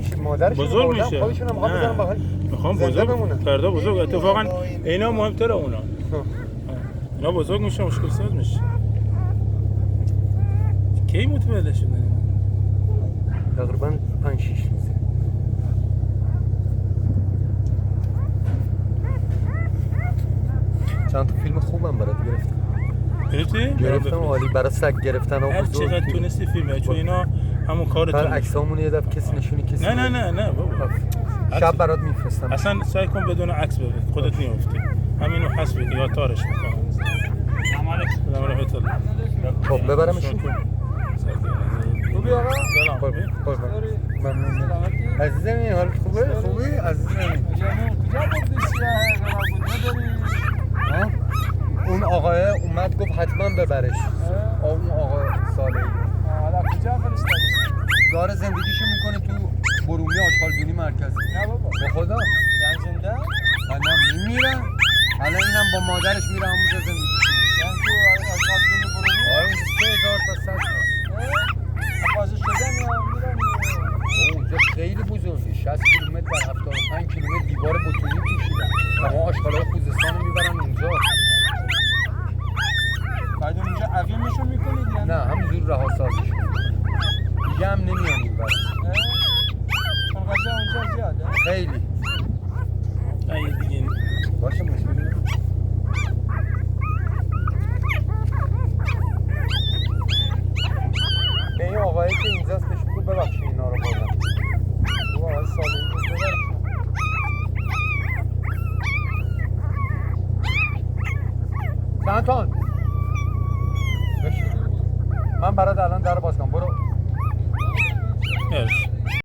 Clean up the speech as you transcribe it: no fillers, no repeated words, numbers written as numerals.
میشه مادرش بزرگ میشه. خودشون هم میخوام بزنم بغل میخوام زنده بزرگ بمونه. فردا بزرگ اتفاقا اینا مهمتره اونا. اینا بزرگ میشه مشکل ساز میشه. کی متولد شدن؟ تقریبا 5 6 روزه. چند تا فیلم خوبم برات گرفتم. گرفتم عالی برای سگ گرفتن ها هر بزرگ. چقدر تونستی فیلمه چون اینا همون کارتون. بر عکسامون یه دفعه کسی نشونی کسی. نه بابا. شب برات میفرستم. اصلا سعی کن بدون عکس بده خودت میافتی. همینو حذف کن یا تارش میکنم. سلام علیکم. خب ببرمش. خوبی آقا؟ سلام. ممنون. عزیزم این حال خوبه؟ خوبی؟ عزیزم کجا بردی سیاه نداری؟ اون آقای اومد گفت حتما ببرش. اون آقا صالحی. حالا کجا فرستادیش؟ داره زندگیشو میکنه تو برومی آشغالدونی مرکزی. نه بابا. به خدا؟ یعنی زنده؟ الان میمیره. الان اینم با مادرش میره همونجا زندگیشو میکنه. یعنی تو آشغالدونی برومی؟ آره 3000 تا سگ هست. حفاظت شدن یا میرن؟ اونجا خیلی بزرگه 60 کیلومتر در 75 کیلومتر دیوار بتونی کشیدن. تمام آشغالای خوزستان رو میبرن اونجا. بعد اونجا عقیمشو میکنید یا نه همینجور رها سازش میکنن. دیگه هم نمیان این برن. چون غذا اونجا زیاده؟ خیلی. این دیگه باشه مشکلی نداره. به این آقایی که اینجاست